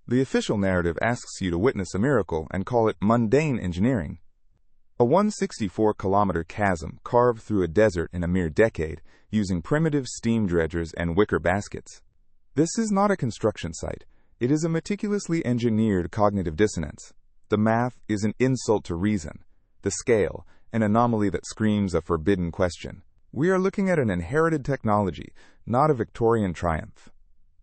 The official narrative asks you to witness a miracle and call it mundane engineering. A 164-kilometer chasm carved through a desert in a mere decade using primitive steam dredgers and wicker baskets. This is not a construction site. It is a meticulously engineered cognitive dissonance. The math is an insult to reason. The scale, an anomaly that screams a forbidden question. We are looking at an inherited technology, not a Victorian triumph.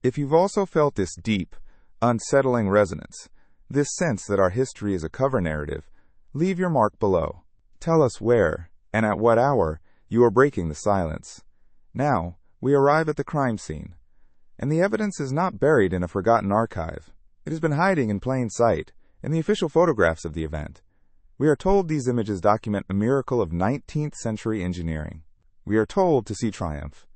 If you've also felt this deep, unsettling resonance, this sense that our history is a cover narrative, leave your mark below. Tell us where, and at what hour, you are breaking the silence. Now, we arrive at the crime scene. And the evidence is not buried in a forgotten archive. It has been hiding in plain sight, in the official photographs of the event. We are told these images document a miracle of 19th century engineering. We are told to see triumph.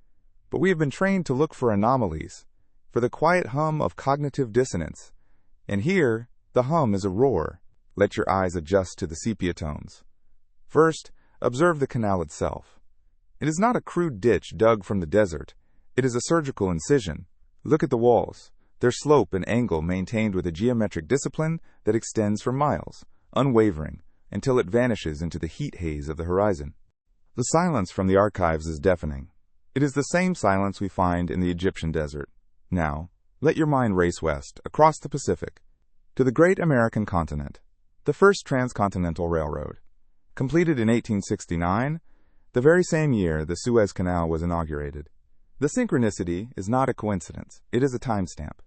But we have been trained to look for anomalies, for the quiet hum of cognitive dissonance. And here, the hum is a roar. Let your eyes adjust to the sepia tones. First, observe the canal itself. It is not a crude ditch dug from the desert. It is a surgical incision. Look at the walls, their slope and angle maintained with a geometric discipline that extends for miles, unwavering, until it vanishes into the heat haze of the horizon. The silence from the archives is deafening. It is the same silence we find in the Egyptian desert. Now, let your mind race west, across the Pacific, to the great American continent, the first transcontinental railroad. Completed in 1869, the very same year the Suez Canal was inaugurated. The synchronicity is not a coincidence, it is a timestamp.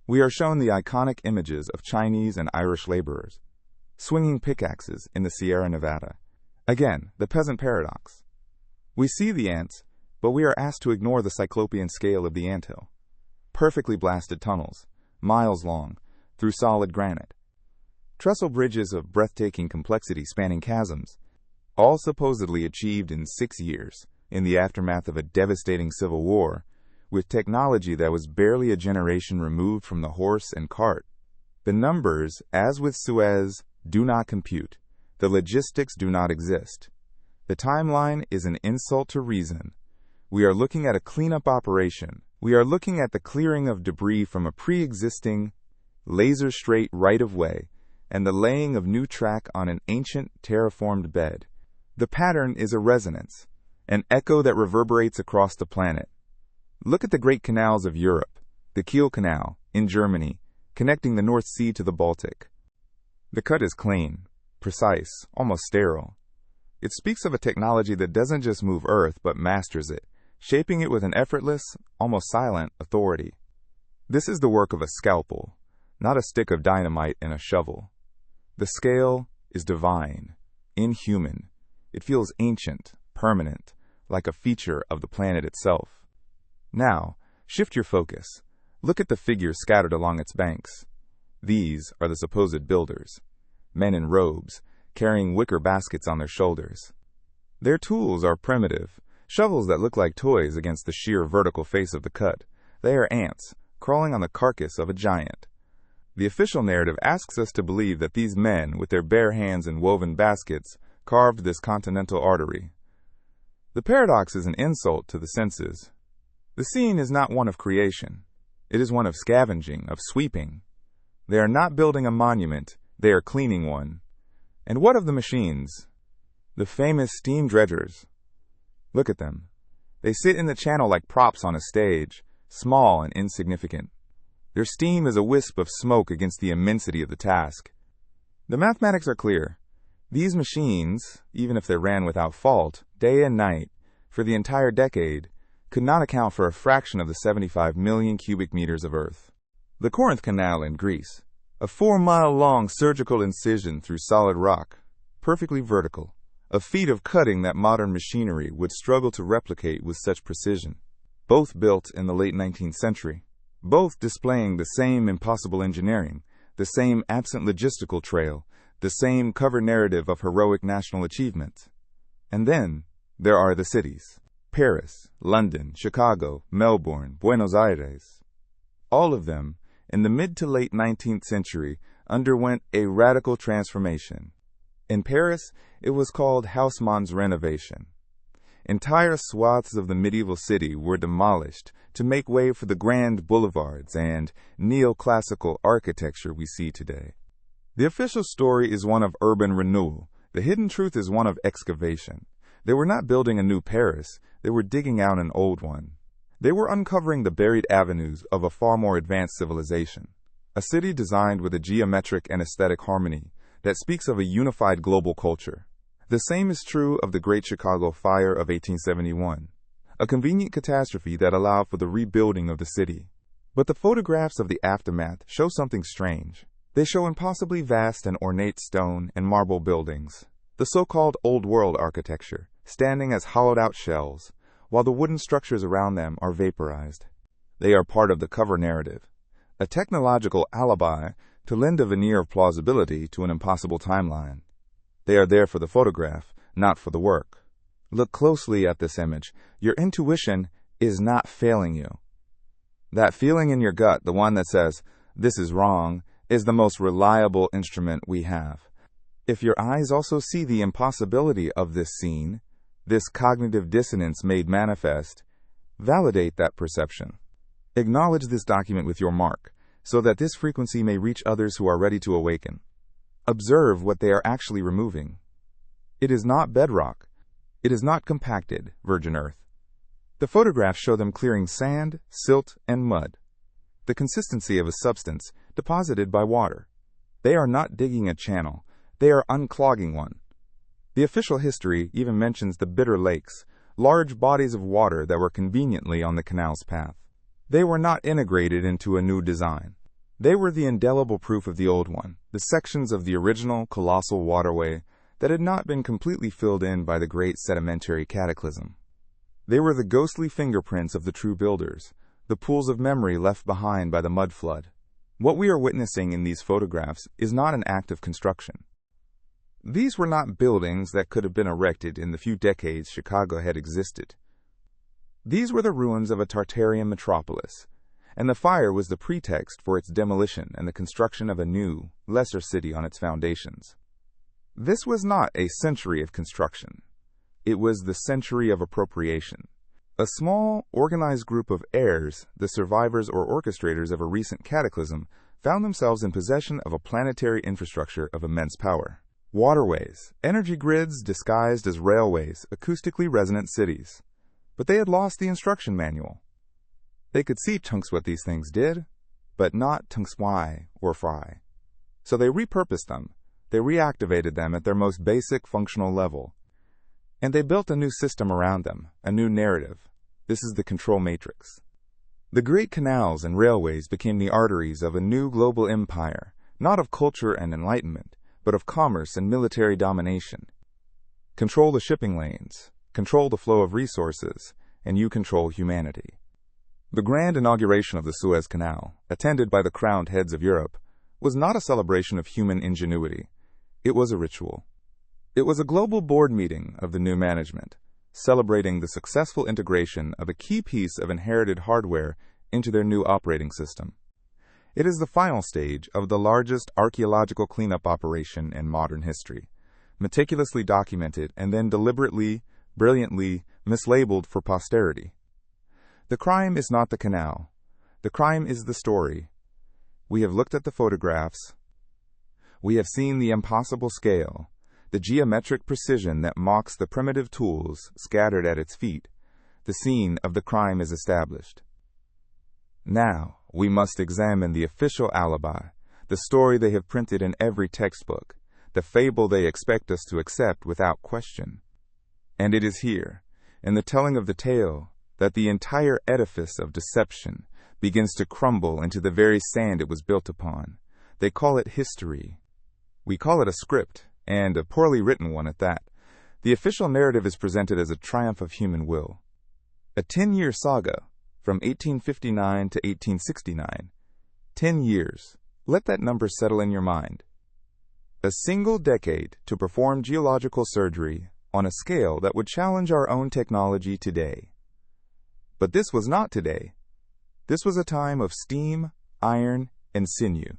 We are shown the iconic images of Chinese and Irish laborers, swinging pickaxes in the Sierra Nevada. Again, the peasant paradox. We see the ants, but we are asked to ignore the cyclopean scale of the anthill. Perfectly blasted tunnels, miles long, through solid granite. Trestle bridges of breathtaking complexity spanning chasms, all supposedly achieved in 6 years, in the aftermath of a devastating civil war, with technology that was barely a generation removed from the horse and cart. The numbers, as with Suez, do not compute. The logistics do not exist. The timeline is an insult to reason. We are looking at a cleanup operation. We are looking at the clearing of debris from a pre-existing, laser-straight right-of-way, and the laying of new track on an ancient, terraformed bed. The pattern is a resonance, an echo that reverberates across the planet. Look at the great canals of Europe, the Kiel Canal, in Germany, connecting the North Sea to the Baltic. The cut is clean, precise, almost sterile. It speaks of a technology that doesn't just move Earth, but masters it, shaping it with an effortless, almost silent authority. This is the work of a scalpel, not a stick of dynamite and a shovel. The scale is divine, inhuman. It feels ancient, permanent, like a feature of the planet itself. Now, shift your focus. Look at the figures scattered along its banks. These are the supposed builders, men in robes, carrying wicker baskets on their shoulders. Their tools are primitive, shovels that look like toys against the sheer vertical face of the cut. They are ants, crawling on the carcass of a giant. The official narrative asks us to believe that these men, with their bare hands and woven baskets, carved this continental artery. The paradox is an insult to the senses. The scene is not one of creation. It is one of scavenging, of sweeping. They are not building a monument, they are cleaning one. And what of the machines? The famous steam dredgers. Look at them. They sit in the channel like props on a stage, small and insignificant. Their steam is a wisp of smoke against the immensity of the task. The mathematics are clear. These machines, even if they ran without fault, day and night, for the entire decade, could not account for a fraction of the 75 million cubic meters of earth. The Corinth Canal in Greece, a 4-mile-long surgical incision through solid rock, perfectly vertical, a feat of cutting that modern machinery would struggle to replicate with such precision. Both built in the late 19th century, both displaying the same impossible engineering, the same absent logistical trail, the same cover narrative of heroic national achievement. And then there are the cities: Paris, London, Chicago, Melbourne, Buenos Aires. All of them, in the mid to late 19th century, underwent a radical transformation. In Paris, it was called Haussmann's renovation. Entire swaths of the medieval city were demolished to make way for the grand boulevards and neoclassical architecture we see today. The official story is one of urban renewal. The hidden truth is one of excavation. They were not building a new Paris, they were digging out an old one. They were uncovering the buried avenues of a far more advanced civilization. A city designed with a geometric and aesthetic harmony that speaks of a unified global culture. The same is true of the Great Chicago Fire of 1871, a convenient catastrophe that allowed for the rebuilding of the city. But the photographs of the aftermath show something strange. They show impossibly vast and ornate stone and marble buildings, the so-called Old World architecture, standing as hollowed-out shells, while the wooden structures around them are vaporized. They are part of the cover narrative, a technological alibi to lend a veneer of plausibility to an impossible timeline. They are there for the photograph, not for the work. Look closely at this image. Your intuition is not failing you. That feeling in your gut, the one that says, "This is wrong," is the most reliable instrument we have. If your eyes also see the impossibility of this scene, this cognitive dissonance made manifest, validate that perception. Acknowledge this document with your mark, so that this frequency may reach others who are ready to awaken. Observe what they are actually removing. It is not bedrock. It is not compacted, virgin earth. The photographs show them clearing sand, silt, and mud, the consistency of a substance deposited by water. They are not digging a channel, they are unclogging one. The official history even mentions the Bitter Lakes, large bodies of water that were conveniently on the canal's path. They were not integrated into a new design. They were the indelible proof of the old one, the sections of the original colossal waterway that had not been completely filled in by the great sedimentary cataclysm. They were the ghostly fingerprints of the true builders, the pools of memory left behind by the mud flood. What we are witnessing in these photographs is not an act of construction. These were not buildings that could have been erected in the few decades Chicago had existed. These were the ruins of a Tartarian metropolis, and the fire was the pretext for its demolition and the construction of a new, lesser city on its foundations. This was not a century of construction. It was the century of appropriation. A small, organized group of heirs, the survivors or orchestrators of a recent cataclysm, found themselves in possession of a planetary infrastructure of immense power. Waterways, energy grids disguised as railways, acoustically resonant cities. But they had lost the instruction manual. They could see chunks what these things did, but not chunks why or fry. So they repurposed them. They reactivated them at their most basic functional level. And they built a new system around them, a new narrative. This is the control matrix. The great canals and railways became the arteries of a new global empire, not of culture and enlightenment, but of commerce and military domination. Control the shipping lanes, control the flow of resources, and you control humanity. The grand inauguration of the Suez Canal, attended by the crowned heads of Europe, was not a celebration of human ingenuity. It was a ritual. It was a global board meeting of the new management, celebrating the successful integration of a key piece of inherited hardware into their new operating system. It is the final stage of the largest archaeological cleanup operation in modern history, meticulously documented and then deliberately, brilliantly mislabeled for posterity. The crime is not the canal. The crime is the story. We have looked at the photographs. We have seen the impossible scale, the geometric precision that mocks the primitive tools scattered at its feet. The scene of the crime is established. Now, we must examine the official alibi, the story they have printed in every textbook, the fable they expect us to accept without question. And it is here, in the telling of the tale, that the entire edifice of deception begins to crumble into the very sand it was built upon. They call it history. We call it a script, and a poorly written one at that. The official narrative is presented as a triumph of human will. A 10-year saga, from 1859 to 1869. 10 years. Let that number settle in your mind. A single decade to perform geological surgery on a scale that would challenge our own technology today. But this was not today. This was a time of steam, iron, and sinew.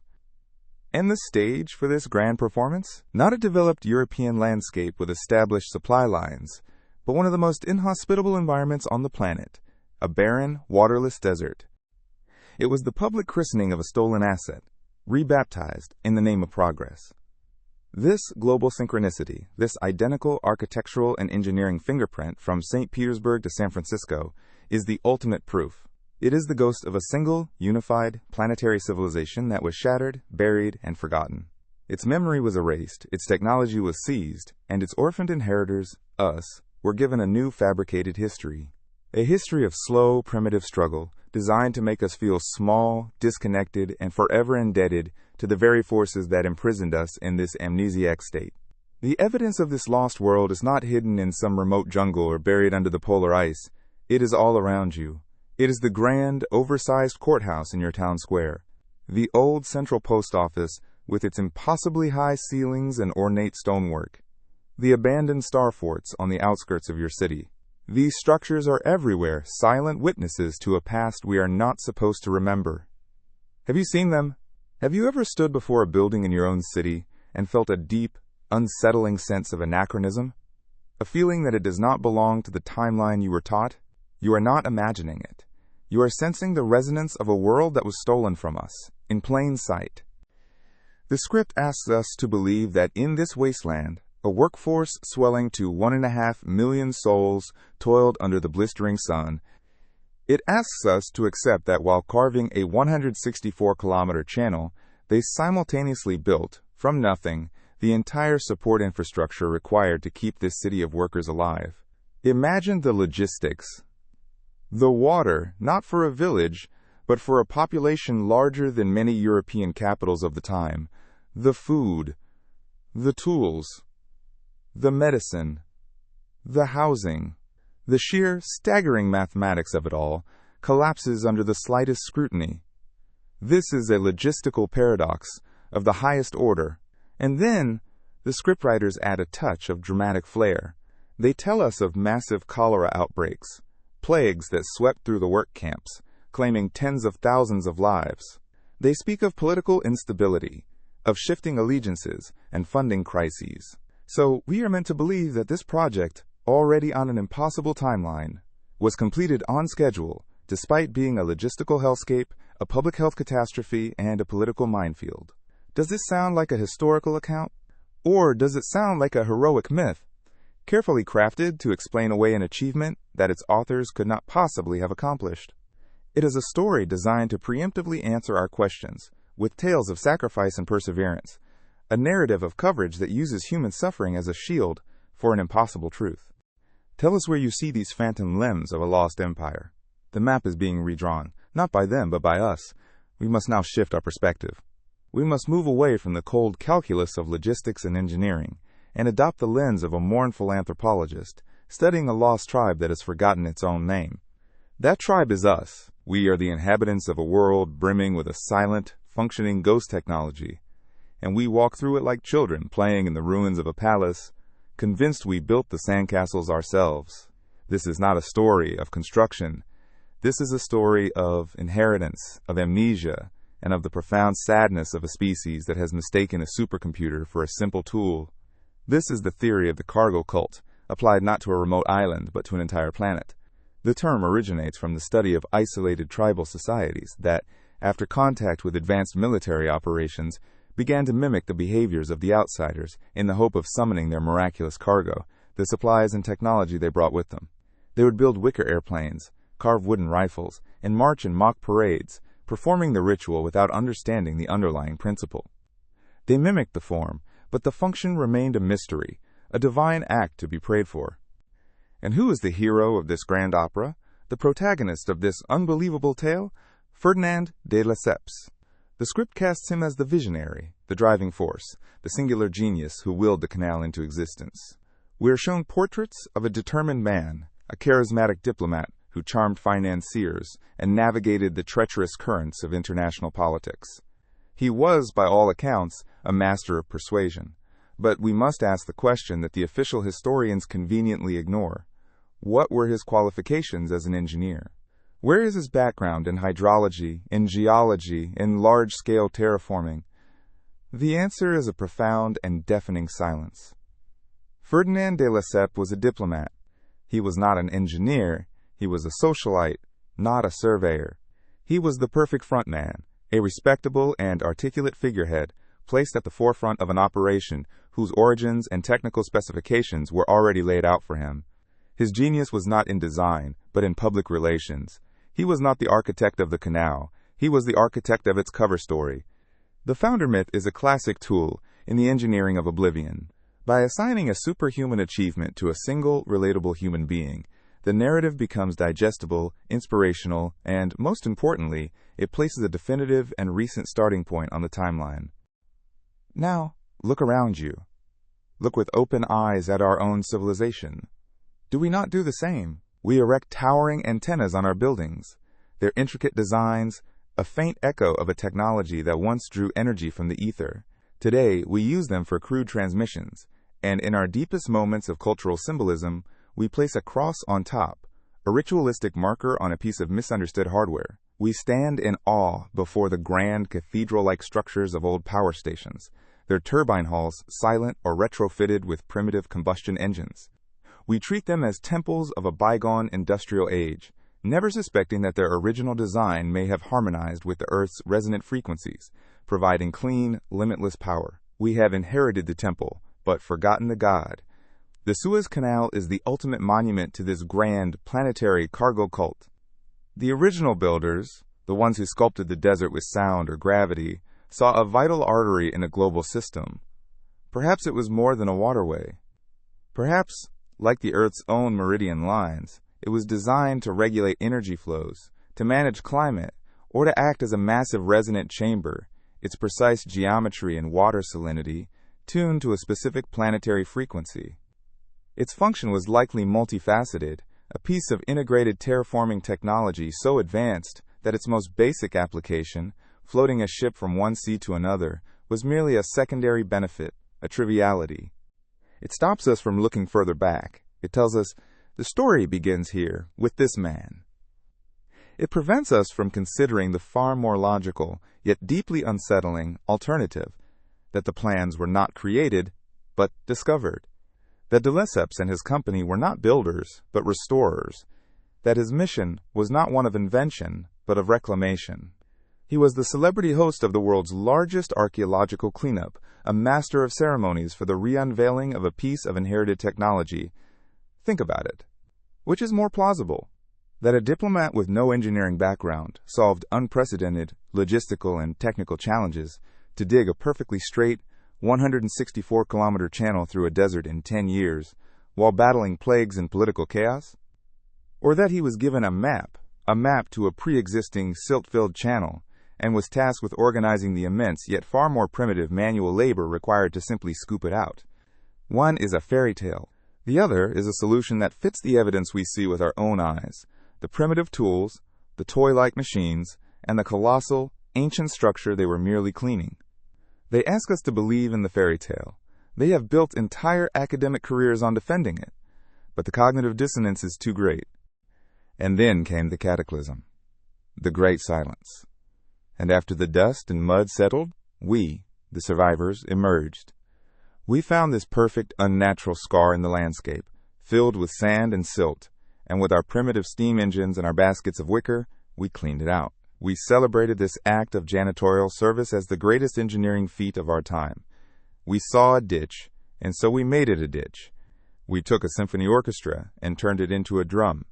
And the stage for this grand performance? Not a developed European landscape with established supply lines, but one of the most inhospitable environments on the planet, a barren, waterless desert. It was the public christening of a stolen asset, rebaptized in the name of progress. This global synchronicity, this identical architectural and engineering fingerprint from St. Petersburg to San Francisco, is the ultimate proof. It is the ghost of a single, unified, planetary civilization that was shattered, buried, and forgotten. Its memory was erased, its technology was seized, and its orphaned inheritors, us, were given a new fabricated history. A history of slow, primitive struggle, designed to make us feel small, disconnected, and forever indebted to the very forces that imprisoned us in this amnesiac state. The evidence of this lost world is not hidden in some remote jungle or buried under the polar ice. It is all around you. It is the grand, oversized courthouse in your town square, the old central post office with its impossibly high ceilings and ornate stonework, the abandoned star forts on the outskirts of your city. These structures are everywhere, silent witnesses to a past we are not supposed to remember. Have you seen them? Have you ever stood before a building in your own city and felt a deep, unsettling sense of anachronism? A feeling that it does not belong to the timeline you were taught? You are not imagining it. You are sensing the resonance of a world that was stolen from us, in plain sight. The script asks us to believe that in this wasteland, a workforce swelling to 1.5 million souls toiled under the blistering sun. It asks us to accept that while carving a 164-kilometer channel, they simultaneously built, from nothing, the entire support infrastructure required to keep this city of workers alive. Imagine the logistics. The water, not for a village, but for a population larger than many European capitals of the time. The food, the tools, the medicine, the housing. The sheer, staggering mathematics of it all collapses under the slightest scrutiny. This is a logistical paradox of the highest order. And then, the scriptwriters add a touch of dramatic flair. They tell us of massive cholera outbreaks, plagues that swept through the work camps, claiming tens of thousands of lives. They speak of political instability, of shifting allegiances and funding crises. So, we are meant to believe that this project, already on an impossible timeline, was completed on schedule, despite being a logistical hellscape, a public health catastrophe, and a political minefield. Does this sound like a historical account? Or does it sound like a heroic myth, carefully crafted to explain away an achievement that its authors could not possibly have accomplished? It is a story designed to preemptively answer our questions, with tales of sacrifice and perseverance, a narrative of coverage that uses human suffering as a shield for an impossible truth. Tell us where you see these phantom limbs of a lost empire. The map is being redrawn, not by them, but by us. We must now shift our perspective. We must move away from the cold calculus of logistics and engineering, and adopt the lens of a mournful anthropologist, studying a lost tribe that has forgotten its own name. That tribe is us. We are the inhabitants of a world brimming with a silent, functioning ghost technology, and we walk through it like children playing in the ruins of a palace, convinced we built the sandcastles ourselves. This is not a story of construction. This is a story of inheritance, of amnesia, and of the profound sadness of a species that has mistaken a supercomputer for a simple tool. This is the theory of the cargo cult, applied not to a remote island, but to an entire planet. The term originates from the study of isolated tribal societies that, after contact with advanced military operations, began to mimic the behaviors of the outsiders in the hope of summoning their miraculous cargo, the supplies and technology they brought with them. They would build wicker airplanes, carve wooden rifles, and march in mock parades, performing the ritual without understanding the underlying principle. They mimicked the form, but the function remained a mystery, a divine act to be prayed for. And who is the hero of this grand opera, the protagonist of this unbelievable tale? Ferdinand de Lesseps. The script casts him as the visionary, the driving force, the singular genius who willed the canal into existence. We are shown portraits of a determined man, a charismatic diplomat who charmed financiers and navigated the treacherous currents of international politics. He was, by all accounts, a master of persuasion. But we must ask the question that the official historians conveniently ignore. What were his qualifications as an engineer? Where is his background in hydrology, in geology, in large-scale terraforming? The answer is a profound and deafening silence. Ferdinand de Lesseps was a diplomat. He was not an engineer, he was a socialite, not a surveyor. He was the perfect frontman, a respectable and articulate figurehead, placed at the forefront of an operation whose origins and technical specifications were already laid out for him. His genius was not in design, but in public relations. He was not the architect of the canal, he was the architect of its cover story. The founder myth is a classic tool in the engineering of oblivion. By assigning a superhuman achievement to a single, relatable human being, the narrative becomes digestible, inspirational, and, most importantly, it places a definitive and recent starting point on the timeline. Now, look around you. Look with open eyes at our own civilization. Do we not do the same? We erect towering antennas on our buildings. Their intricate designs, a faint echo of a technology that once drew energy from the ether. Today, we use them for crude transmissions, and in our deepest moments of cultural symbolism, we place a cross on top, a ritualistic marker on a piece of misunderstood hardware. We stand in awe before the grand cathedral-like structures of old power stations, their turbine halls silent or retrofitted with primitive combustion engines. We treat them as temples of a bygone industrial age, never suspecting that their original design may have harmonized with the Earth's resonant frequencies, providing clean, limitless power. We have inherited the temple, but forgotten the god. The Suez Canal is the ultimate monument to this grand, planetary cargo cult. The original builders, the ones who sculpted the desert with sound or gravity, saw a vital artery in a global system. Perhaps it was more than a waterway. Perhaps, like the Earth's own meridian lines, it was designed to regulate energy flows, to manage climate, or to act as a massive resonant chamber, its precise geometry and water salinity tuned to a specific planetary frequency. Its function was likely multifaceted, a piece of integrated terraforming technology so advanced that its most basic application, floating a ship from one sea to another, was merely a secondary benefit, a triviality. It stops us from looking further back. It tells us, the story begins here, with this man. It prevents us from considering the far more logical, yet deeply unsettling, alternative, that the plans were not created, but discovered. That de Lesseps and his company were not builders, but restorers. That his mission was not one of invention, but of reclamation. He was the celebrity host of the world's largest archaeological cleanup, a master of ceremonies for the re-unveiling of a piece of inherited technology. Think about it. Which is more plausible? That a diplomat with no engineering background solved unprecedented logistical and technical challenges to dig a perfectly straight, 164-kilometer channel through a desert in 10 years, while battling plagues and political chaos? Or that he was given a map to a pre-existing silt-filled channel, and was tasked with organizing the immense yet far more primitive manual labor required to simply scoop it out? One is a fairy tale. The other is a solution that fits the evidence we see with our own eyes, the primitive tools, the toy-like machines, and the colossal, ancient structure they were merely cleaning. They ask us to believe in the fairy tale. They have built entire academic careers on defending it, but the cognitive dissonance is too great. And then came the cataclysm, the great silence. And after the dust and mud settled, we, the survivors, emerged. We found this perfect, unnatural scar in the landscape, filled with sand and silt, and with our primitive steam engines and our baskets of wicker, we cleaned it out. We celebrated this act of janitorial service as the greatest engineering feat of our time. We saw a ditch, and so we made it a ditch. We took a symphony orchestra and turned it into a drum.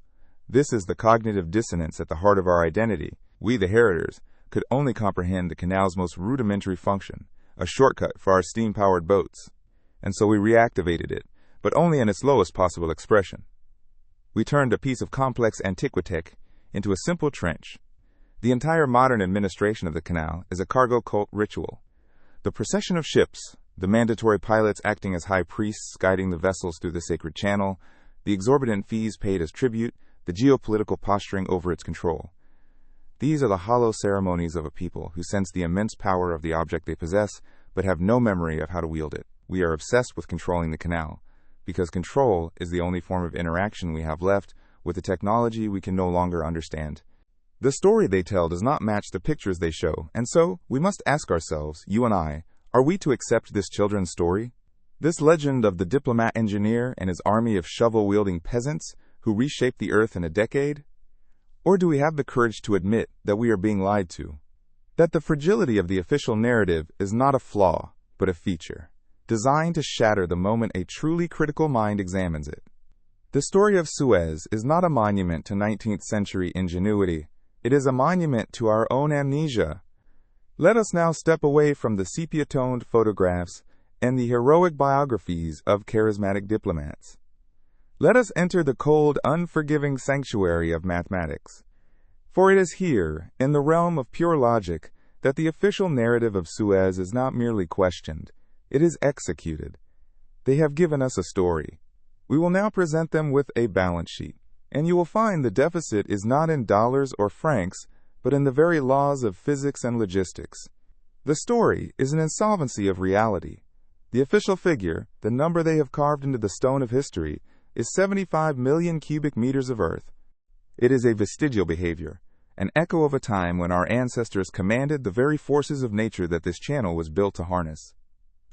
This is the cognitive dissonance at the heart of our identity. We, the heritors, could only comprehend the canal's most rudimentary function, a shortcut for our steam-powered boats. And so we reactivated it, but only in its lowest possible expression. We turned a piece of complex antiquitech into a simple trench. The entire modern administration of the canal is a cargo cult ritual. The procession of ships, the mandatory pilots acting as high priests guiding the vessels through the sacred channel, the exorbitant fees paid as tribute, the geopolitical posturing over its control. These are the hollow ceremonies of a people who sense the immense power of the object they possess, but have no memory of how to wield it. We are obsessed with controlling the canal, because control is the only form of interaction we have left with a technology we can no longer understand. The story they tell does not match the pictures they show, and so we must ask ourselves, you and I, are we to accept this children's story? This legend of the diplomat engineer and his army of shovel-wielding peasants who reshaped the Earth in a decade? Or do we have the courage to admit that we are being lied to? That the fragility of the official narrative is not a flaw, but a feature, designed to shatter the moment a truly critical mind examines it. The story of Suez is not a monument to 19th century ingenuity. It is a monument to our own amnesia. Let us now step away from the sepia-toned photographs and the heroic biographies of charismatic diplomats. Let us enter the cold, unforgiving sanctuary of mathematics. For it is here, in the realm of pure logic, that the official narrative of Suez is not merely questioned, it is executed. They have given us a story. We will now present them with a balance sheet, and you will find the deficit is not in dollars or francs, but in the very laws of physics and logistics. The story is an insolvency of reality. The official figure, the number they have carved into the stone of history, is 75 million cubic meters of earth. It is a vestigial behavior, an echo of a time when our ancestors commanded the very forces of nature that this channel was built to harness.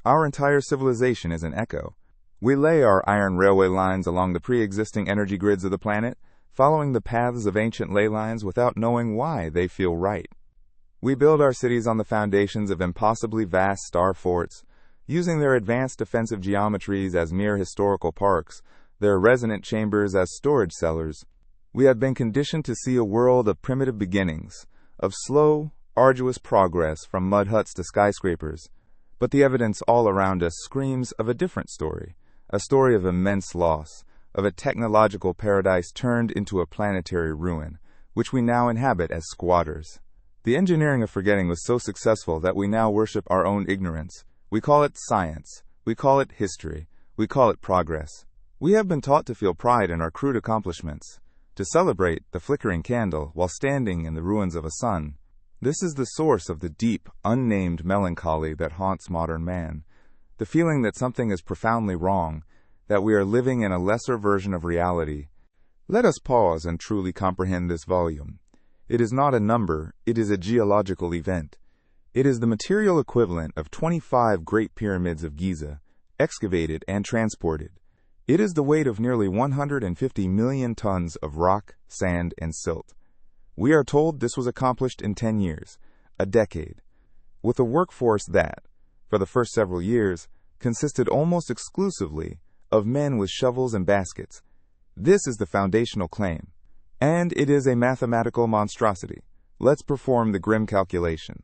Our entire civilization is an echo. We lay our iron railway lines along the pre-existing energy grids of the planet, following the paths of ancient ley lines without knowing why they feel right. We build our cities on the foundations of impossibly vast star forts, using their advanced defensive geometries as mere historical parks, their resonant chambers as storage cellars. We have been conditioned to see a world of primitive beginnings, of slow, arduous progress from mud huts to skyscrapers. But the evidence all around us screams of a different story, a story of immense loss, of a technological paradise turned into a planetary ruin, which we now inhabit as squatters. The engineering of forgetting was so successful that we now worship our own ignorance. We call it science. We call it history. We call it progress. We have been taught to feel pride in our crude accomplishments, to celebrate the flickering candle while standing in the ruins of a sun. This is the source of the deep, unnamed melancholy that haunts modern man, the feeling that something is profoundly wrong, that we are living in a lesser version of reality. Let us pause and truly comprehend this volume. It is not a number, it is a geological event. It is the material equivalent of 25 Great Pyramids of Giza, excavated and transported. It is the weight of nearly 150 million tons of rock, sand, and silt. We are told this was accomplished in 10 years, a decade, with a workforce that, for the first several years, consisted almost exclusively of men with shovels and baskets. This is the foundational claim, and it is a mathematical monstrosity. Let's perform the grim calculation.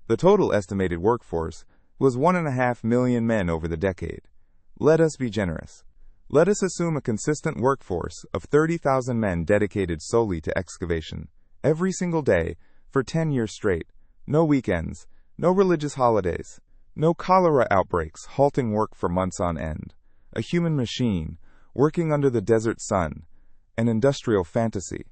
The total estimated workforce was 1.5 million men over the decade. Let us be generous. Let us assume a consistent workforce of 30,000 men dedicated solely to excavation, every single day, for 10 years straight. No weekends, no religious holidays, no cholera outbreaks halting work for months on end. A human machine, working under the desert sun, an industrial fantasy.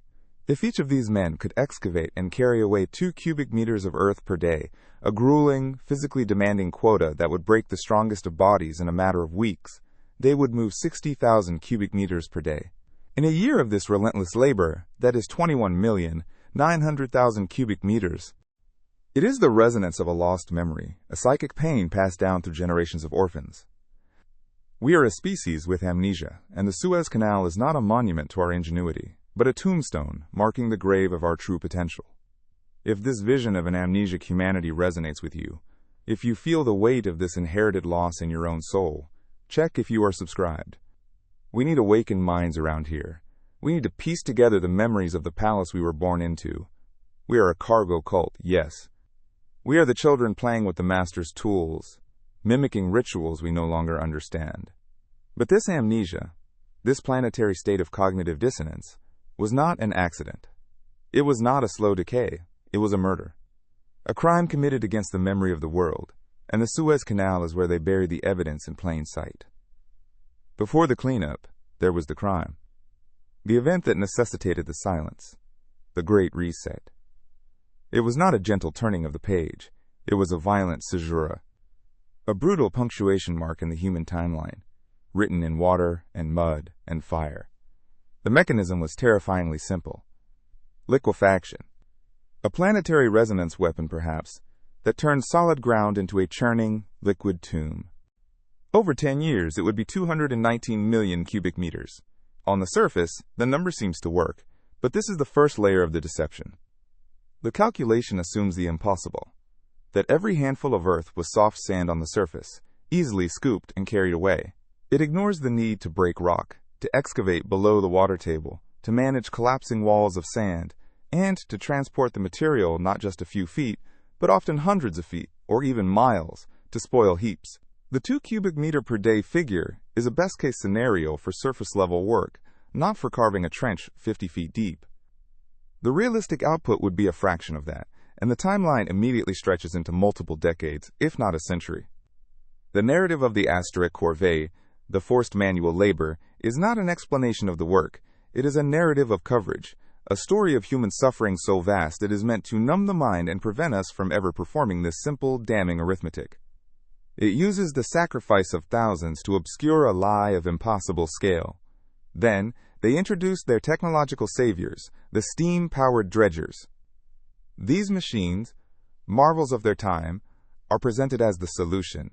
If each of these men could excavate and carry away 2 cubic meters of earth per day, a grueling, physically demanding quota that would break the strongest of bodies in a matter of weeks, they would move 60,000 cubic meters per day. In a year of this relentless labor, that is 21,900,000 cubic meters. It is the resonance of a lost memory, a psychic pain passed down through generations of orphans. We are a species with amnesia, and the Suez Canal is not a monument to our ingenuity, but a tombstone marking the grave of our true potential. If this vision of an amnesic humanity resonates with you, if you feel the weight of this inherited loss in your own soul, check if you are subscribed. We need awakened minds around here. We need to piece together the memories of the palace we were born into. We are a cargo cult, yes. We are the children playing with the master's tools, mimicking rituals we no longer understand. But this amnesia, this planetary state of cognitive dissonance, was not an accident. It was not a slow decay. It was a murder. A crime committed against the memory of the world, and the Suez Canal is where they bury the evidence in plain sight. Before the cleanup, there was the crime. The event that necessitated the silence. The Great Reset. It was not a gentle turning of the page. It was a violent caesura. A brutal punctuation mark in the human timeline, written in water and mud and fire. The mechanism was terrifyingly simple. Liquefaction. A planetary resonance weapon, perhaps, that turned solid ground into a churning, liquid tomb. Over 10 years, it would be 219 million cubic meters, On the surface, the number seems to work, but this is the first layer of the deception. The calculation assumes the impossible, that every handful of earth was soft sand on the surface, easily scooped and carried away. It ignores the need to break rock, to excavate below the water table, to manage collapsing walls of sand, and to transport the material not just a few feet, but often hundreds of feet, or even miles, to spoil heaps. The 2 cubic meter per day figure is a best-case scenario for surface-level work, not for carving a trench 50 feet deep. The realistic output would be a fraction of that, and the timeline immediately stretches into multiple decades, if not a century. The narrative of the asterisk corvée, the forced manual labor, is not an explanation of the work. It is a narrative of coverage, a story of human suffering so vast it is meant to numb the mind and prevent us from ever performing this simple, damning arithmetic. It uses the sacrifice of thousands to obscure a lie of impossible scale. Then, they introduced their technological saviors, the steam-powered dredgers. These machines, marvels of their time, are presented as the solution,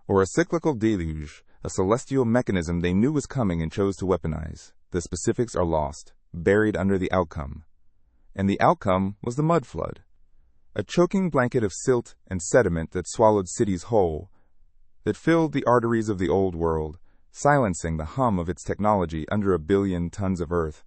or a cyclical deluge, a celestial mechanism they knew was coming and chose to weaponize. The specifics are lost, buried under the outcome. And the outcome was the mud flood, a choking blanket of silt and sediment that swallowed cities whole, that filled the arteries of the old world, silencing the hum of its technology under 1 billion tons of earth.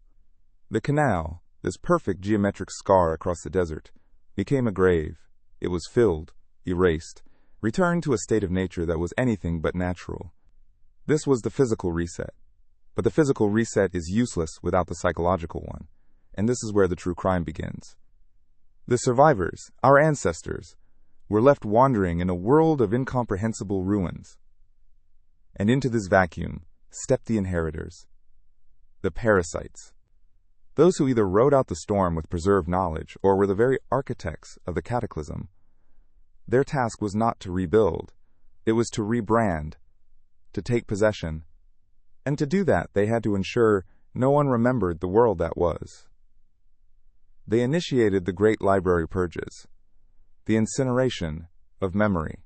The canal, this perfect geometric scar across the desert, became a grave. It was filled, erased, returned to a state of nature that was anything but natural. This was the physical reset. But the physical reset is useless without the psychological one, and this is where the true crime begins. The survivors, our ancestors, were left wandering in a world of incomprehensible ruins. And into this vacuum stepped the inheritors, the parasites, those who either rode out the storm with preserved knowledge or were the very architects of the cataclysm. Their task was not to rebuild, it was to rebrand, to take possession. And to do that, they had to ensure no one remembered the world that was. They initiated the Great Library Purges, the incineration of memory,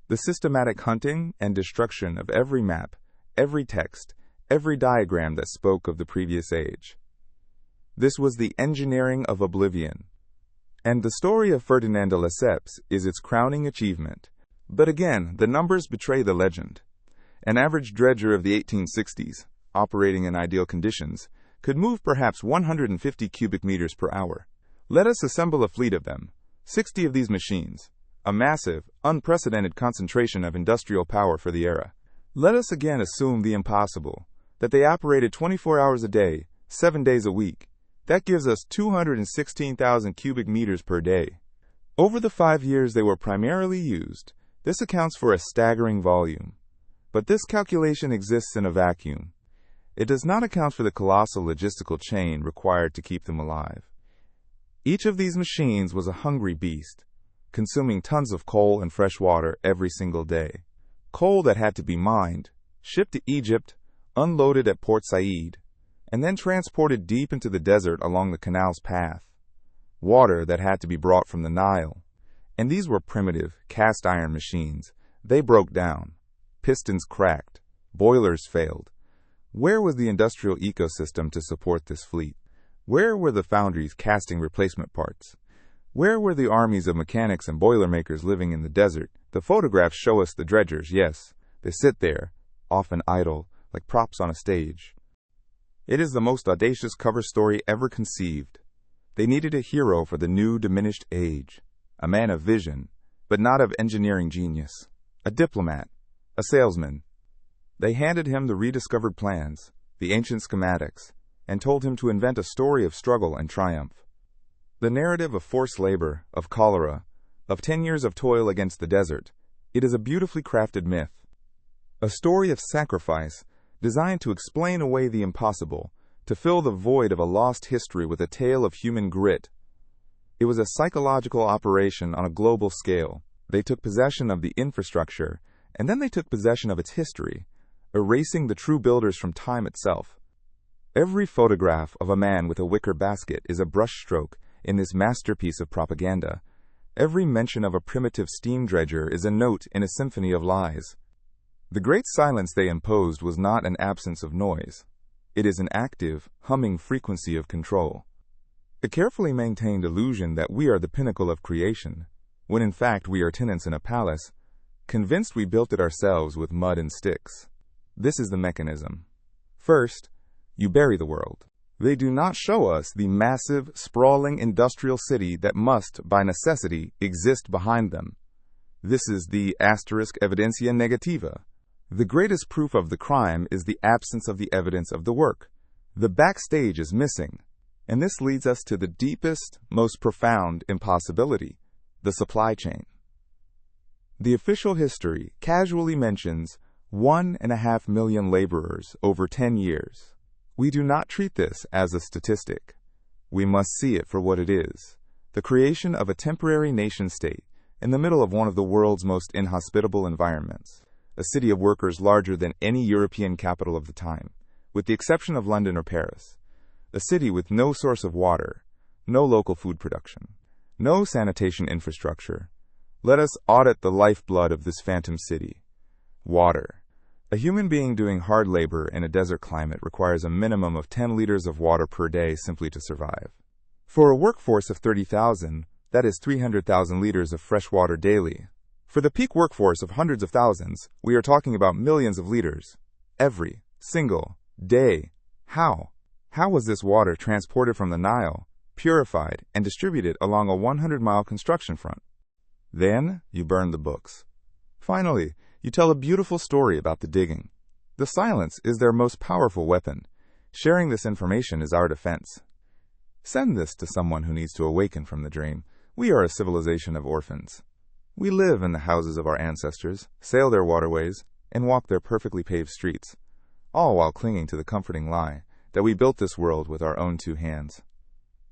the systematic hunting and destruction of every map, every text, every diagram that spoke of the previous age. This was the engineering of oblivion. And the story of Ferdinand de Lesseps is its crowning achievement. But again, the numbers betray the legend. An average dredger of the 1860s, operating in ideal conditions, could move perhaps 150 cubic meters per hour. Let us assemble a fleet of them, 60 of these machines, a massive, unprecedented concentration of industrial power for the era. Let us again assume the impossible, that they operated 24 hours a day, 7 days a week. That gives us 216,000 cubic meters per day. Over the 5 years they were primarily used, this accounts for a staggering volume. But this calculation exists in a vacuum. It does not account for the colossal logistical chain required to keep them alive. Each of these machines was a hungry beast, consuming tons of coal and fresh water every single day. Coal that had to be mined, shipped to Egypt, unloaded at Port Said, and then transported deep into the desert along the canal's path. Water that had to be brought from the Nile. And these were primitive, cast-iron machines. They broke down. Pistons cracked. Boilers failed. Where was the industrial ecosystem to support this fleet? Where were the foundries casting replacement parts? Where were the armies of mechanics and boilermakers living in the desert? The photographs show us the dredgers, yes. They sit there, often idle, like props on a stage. It is the most audacious cover story ever conceived. They needed a hero for the new diminished age, a man of vision, but not of engineering genius, a diplomat, a salesman. They handed him the rediscovered plans, the ancient schematics, and told him to invent a story of struggle and triumph. The narrative of forced labor, of cholera, of 10 years of toil against the desert, it is a beautifully crafted myth. A story of sacrifice designed to explain away the impossible, to fill the void of a lost history with a tale of human grit. It was a psychological operation on a global scale. They took possession of the infrastructure, and then they took possession of its history, erasing the true builders from time itself. Every photograph of a man with a wicker basket is a brushstroke in this masterpiece of propaganda. Every mention of a primitive steam dredger is a note in a symphony of lies. The great silence they imposed was not an absence of noise. It is an active, humming frequency of control. A carefully maintained illusion that we are the pinnacle of creation, when in fact we are tenants in a palace, convinced we built it ourselves with mud and sticks. This is the mechanism. First, you bury the world. They do not show us the massive, sprawling industrial city that must, by necessity, exist behind them. This is the *evidencia negativa. The greatest proof of the crime is the absence of the evidence of the work. The backstage is missing, and this leads us to the deepest, most profound impossibility, the supply chain. The official history casually mentions 1.5 million laborers over 10 years. We do not treat this as a statistic. We must see it for what it is, the creation of a temporary nation-state in the middle of one of the world's most inhospitable environments, a city of workers larger than any European capital of the time, with the exception of London or Paris, a city with no source of water, no local food production, no sanitation infrastructure. Let us audit the lifeblood of this phantom city. Water. A human being doing hard labor in a desert climate requires a minimum of 10 liters of water per day simply to survive. For a workforce of 30,000, that is 300,000 liters of fresh water daily. For the peak workforce of hundreds of thousands, we are talking about millions of liters every single day. How? How was this water transported from the Nile, purified, and distributed along a 100-mile construction front? Then you burn the books. Finally, you tell a beautiful story about the digging. The silence is their most powerful weapon. Sharing this information is our defense. Send this to someone who needs to awaken from the dream. We are a civilization of orphans. We live in the houses of our ancestors, sail their waterways, and walk their perfectly paved streets, all while clinging to the comforting lie that we built this world with our own two hands.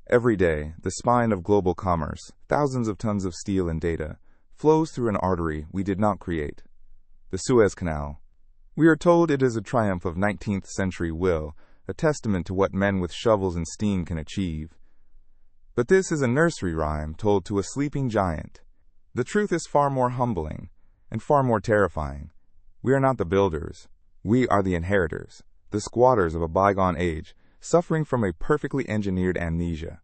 Every day, the spine of global commerce, thousands of tons of steel and data, flows through an artery we did not create. The Suez Canal. We are told it is a triumph of 19th century will, a testament to what men with shovels and steam can achieve. But this is a nursery rhyme told to a sleeping giant. The truth is far more humbling and far more terrifying. We are not the builders. We are the inheritors, the squatters of a bygone age, suffering from a perfectly engineered amnesia.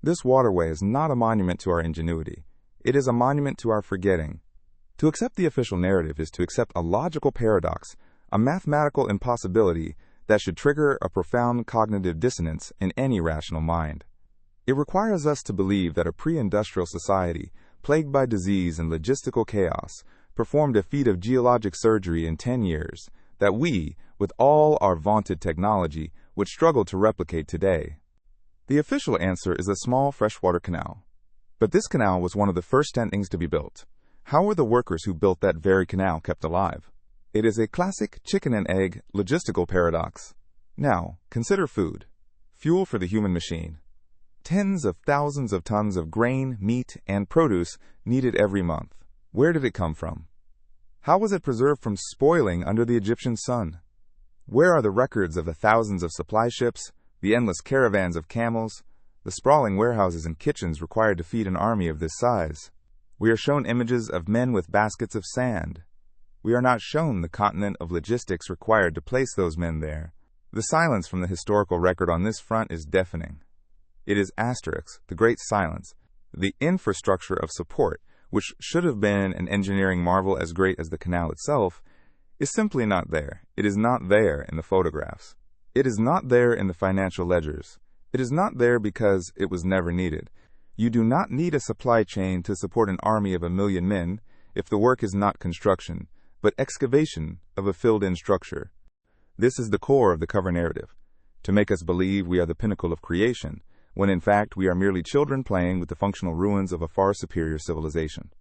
This waterway is not a monument to our ingenuity. It is a monument to our forgetting. To accept the official narrative is to accept a logical paradox, a mathematical impossibility that should trigger a profound cognitive dissonance in any rational mind. It requires us to believe that a pre-industrial society, plagued by disease and logistical chaos, performed a feat of geologic surgery in 10 years, that we, with all our vaunted technology, would struggle to replicate today. The official answer is a small freshwater canal. But this canal was one of the first 10 things to be built. How were the workers who built that very canal kept alive? It is a classic chicken and egg logistical paradox. Now, consider food. Fuel for the human machine. Tens of thousands of tons of grain, meat, and produce needed every month. Where did it come from? How was it preserved from spoiling under the Egyptian sun? Where are the records of the thousands of supply ships, the endless caravans of camels, the sprawling warehouses and kitchens required to feed an army of this size? We are shown images of men with baskets of sand. We are not shown the continent of logistics required to place those men there. The silence from the historical record on this front is deafening. It is the great silence. The infrastructure of support, which should have been an engineering marvel as great as the canal itself, is simply not there. It is not there in the photographs. It is not there in the financial ledgers. It is not there because it was never needed. You do not need a supply chain to support an army of 1 million men if the work is not construction, but excavation of a filled-in structure. This is the core of the cover narrative, to make us believe we are the pinnacle of creation, when in fact we are merely children playing with the functional ruins of a far superior civilization.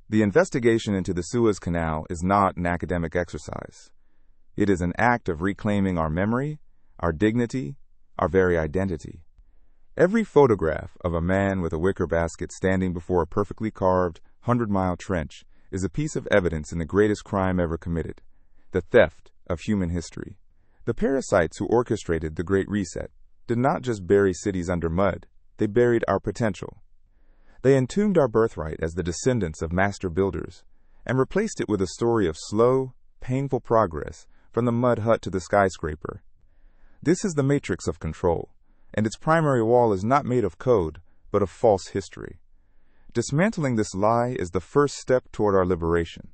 The investigation into the Suez Canal is not an academic exercise. It is an act of reclaiming our memory, our dignity, our very identity. Every photograph of a man with a wicker basket standing before a perfectly carved 100-mile trench is a piece of evidence in the greatest crime ever committed, the theft of human history. The parasites who orchestrated the Great Reset did not just bury cities under mud, they buried our potential. They entombed our birthright as the descendants of master builders and replaced it with a story of slow, painful progress from the mud hut to the skyscraper. This is the matrix of control, and its primary wall is not made of code, but of false history. Dismantling this lie is the first step toward our liberation.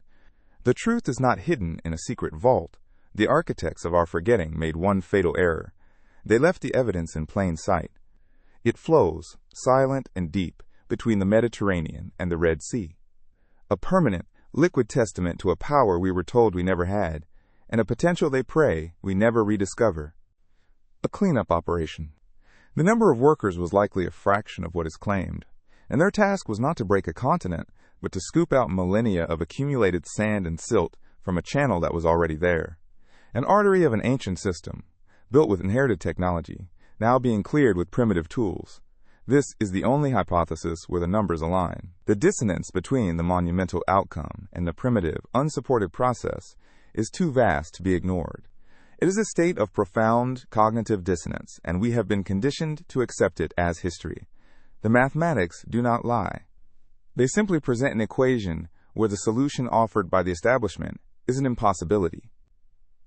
The truth is not hidden in a secret vault. The architects of our forgetting made one fatal error. They left the evidence in plain sight. It flows, silent and deep, between the Mediterranean and the Red Sea. A permanent, liquid testament to a power we were told we never had, and a potential they pray we never rediscover. A cleanup operation. The number of workers was likely a fraction of what is claimed, and their task was not to break a continent, but to scoop out millennia of accumulated sand and silt from a channel that was already there. An artery of an ancient system, built with inherited technology, now being cleared with primitive tools. This is the only hypothesis where the numbers align. The dissonance between the monumental outcome and the primitive, unsupported process is too vast to be ignored. It is a state of profound cognitive dissonance, and we have been conditioned to accept it as history. The mathematics do not lie. They simply present an equation where the solution offered by the establishment is an impossibility.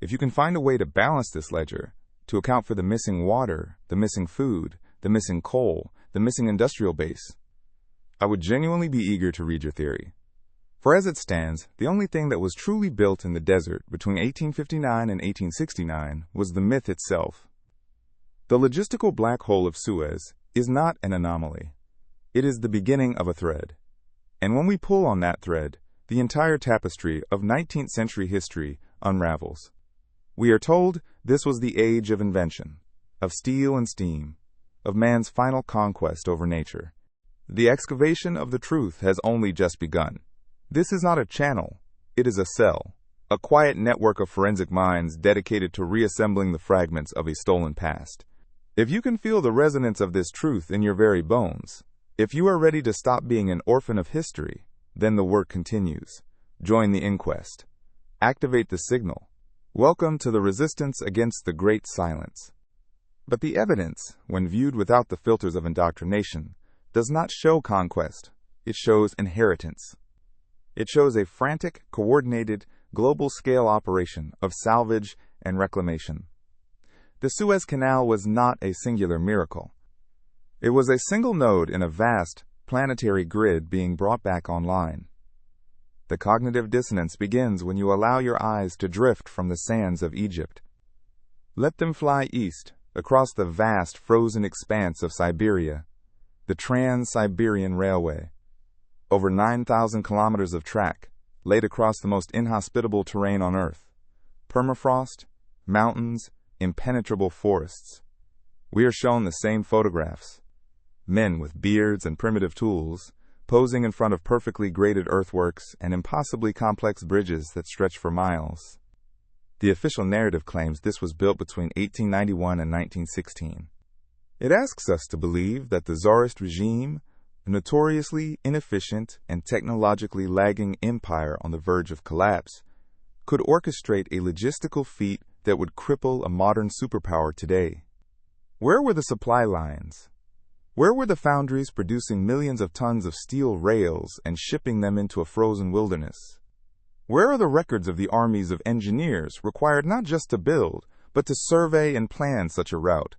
If you can find a way to balance this ledger, to account for the missing water, the missing food, the missing coal, the missing industrial base, I would genuinely be eager to read your theory. For as it stands, the only thing that was truly built in the desert between 1859 and 1869 was the myth itself. The logistical black hole of Suez is not an anomaly. It is the beginning of a thread. And when we pull on that thread, the entire tapestry of 19th century history unravels. We are told this was the age of invention, of steel and steam, of man's final conquest over nature. The excavation of the truth has only just begun. This is not a channel, it is a cell, a quiet network of forensic minds dedicated to reassembling the fragments of a stolen past. If you can feel the resonance of this truth in your very bones, if you are ready to stop being an orphan of history, then the work continues. Join the inquest. Activate the signal. Welcome to the resistance against the great silence. But the evidence, when viewed without the filters of indoctrination, does not show conquest. It shows inheritance. It shows a frantic, coordinated, global-scale operation of salvage and reclamation. The Suez Canal was not a singular miracle. It was a single node in a vast, planetary grid being brought back online. The cognitive dissonance begins when you allow your eyes to drift from the sands of Egypt. Let them fly east, across the vast frozen expanse of Siberia, the Trans-Siberian Railway. Over 9,000 kilometers of track, laid across the most inhospitable terrain on Earth. Permafrost, mountains, impenetrable forests. We are shown the same photographs. Men with beards and primitive tools, posing in front of perfectly graded earthworks and impossibly complex bridges that stretch for miles. The official narrative claims this was built between 1891 and 1916. It asks us to believe that the Tsarist regime, a notoriously inefficient and technologically lagging empire on the verge of collapse, could orchestrate a logistical feat that would cripple a modern superpower today. Where were the supply lines? Where were the foundries producing millions of tons of steel rails and shipping them into a frozen wilderness? Where are the records of the armies of engineers required not just to build, but to survey and plan such a route,